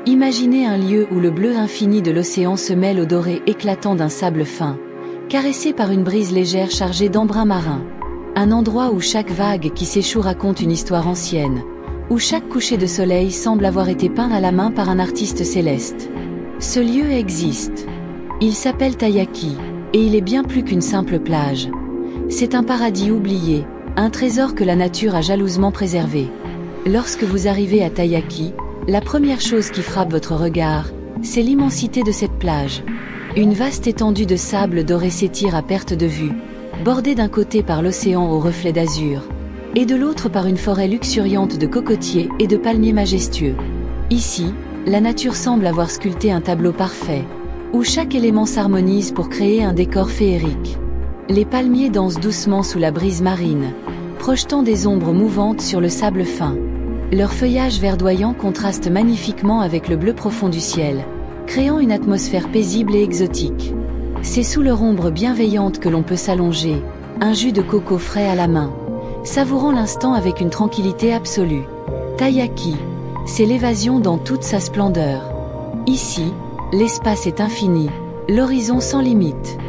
Imaginez un lieu où le bleu infini de l'océan se mêle au doré éclatant d'un sable fin, caressé par une brise légère chargée d'embrun marin. Un endroit où chaque vague qui s'échoue raconte une histoire ancienne, où chaque coucher de soleil semble avoir été peint à la main par un artiste céleste. Ce lieu existe. Il s'appelle Taiyaki, et il est bien plus qu'une simple plage. C'est un paradis oublié, un trésor que la nature a jalousement préservé. Lorsque vous arrivez à Taiyaki, la première chose qui frappe votre regard, c'est l'immensité de cette plage. Une vaste étendue de sable doré s'étire à perte de vue, bordée d'un côté par l'océan aux reflets d'azur, et de l'autre par une forêt luxuriante de cocotiers et de palmiers majestueux. Ici, la nature semble avoir sculpté un tableau parfait, où chaque élément s'harmonise pour créer un décor féerique. Les palmiers dansent doucement sous la brise marine, projetant des ombres mouvantes sur le sable fin. Leur feuillage verdoyant contraste magnifiquement avec le bleu profond du ciel, créant une atmosphère paisible et exotique. C'est sous leur ombre bienveillante que l'on peut s'allonger, un jus de coco frais à la main, savourant l'instant avec une tranquillité absolue. Taiyaki, c'est l'évasion dans toute sa splendeur. Ici, l'espace est infini, l'horizon sans limite.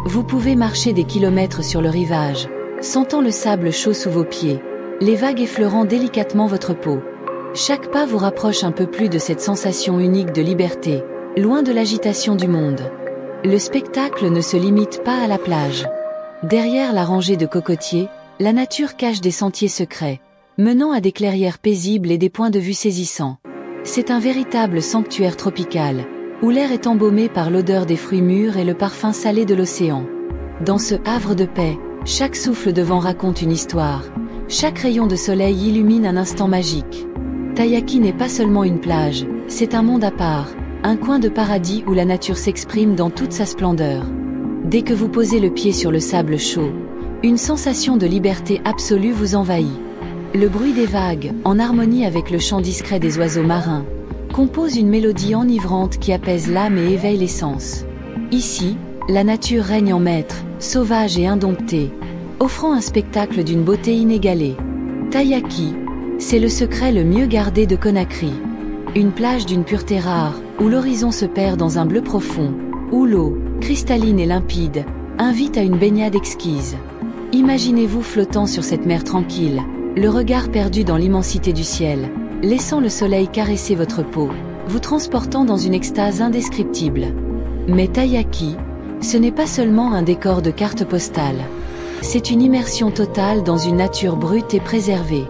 Vous pouvez marcher des kilomètres sur le rivage, sentant le sable chaud sous vos pieds, les vagues effleurant délicatement votre peau. Chaque pas vous rapproche un peu plus de cette sensation unique de liberté, loin de l'agitation du monde. Le spectacle ne se limite pas à la plage. Derrière la rangée de cocotiers, la nature cache des sentiers secrets, menant à des clairières paisibles et des points de vue saisissants. C'est un véritable sanctuaire tropical, où l'air est embaumé par l'odeur des fruits mûrs et le parfum salé de l'océan. Dans ce havre de paix, chaque souffle de vent raconte une histoire, chaque rayon de soleil illumine un instant magique. Taiyaki n'est pas seulement une plage, c'est un monde à part, un coin de paradis où la nature s'exprime dans toute sa splendeur. Dès que vous posez le pied sur le sable chaud, une sensation de liberté absolue vous envahit. Le bruit des vagues, en harmonie avec le chant discret des oiseaux marins, compose une mélodie enivrante qui apaise l'âme et éveille les sens. Ici, la nature règne en maître, sauvage et indomptée, offrant un spectacle d'une beauté inégalée. Taiyaki, c'est le secret le mieux gardé de Conakry. Une plage d'une pureté rare, où l'horizon se perd dans un bleu profond, où l'eau, cristalline et limpide, invite à une baignade exquise. Imaginez-vous flottant sur cette mer tranquille, le regard perdu dans l'immensité du ciel, laissant le soleil caresser votre peau, vous transportant dans une extase indescriptible. Mais Taiyaki, ce n'est pas seulement un décor de carte postale. C'est une immersion totale dans une nature brute et préservée.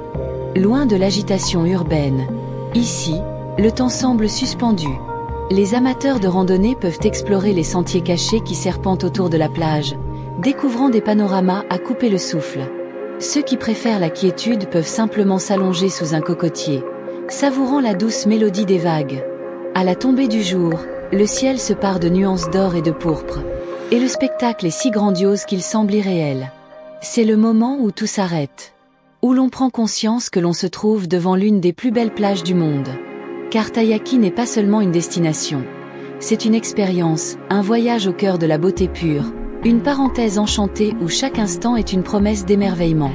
Loin de l'agitation urbaine. Ici, le temps semble suspendu. Les amateurs de randonnée peuvent explorer les sentiers cachés qui serpentent autour de la plage, découvrant des panoramas à couper le souffle. Ceux qui préfèrent la quiétude peuvent simplement s'allonger sous un cocotier, savourant la douce mélodie des vagues. À la tombée du jour, le ciel se pare de nuances d'or et de pourpre, et le spectacle est si grandiose qu'il semble irréel. C'est le moment où tout s'arrête, où l'on prend conscience que l'on se trouve devant l'une des plus belles plages du monde. Car Taiyaki n'est pas seulement une destination, c'est une expérience, un voyage au cœur de la beauté pure, une parenthèse enchantée où chaque instant est une promesse d'émerveillement.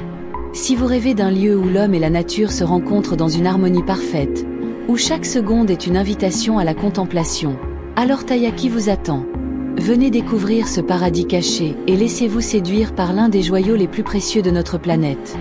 Si vous rêvez d'un lieu où l'homme et la nature se rencontrent dans une harmonie parfaite, où chaque seconde est une invitation à la contemplation, alors Taiyaki vous attend. Venez découvrir ce paradis caché et laissez-vous séduire par l'un des joyaux les plus précieux de notre planète.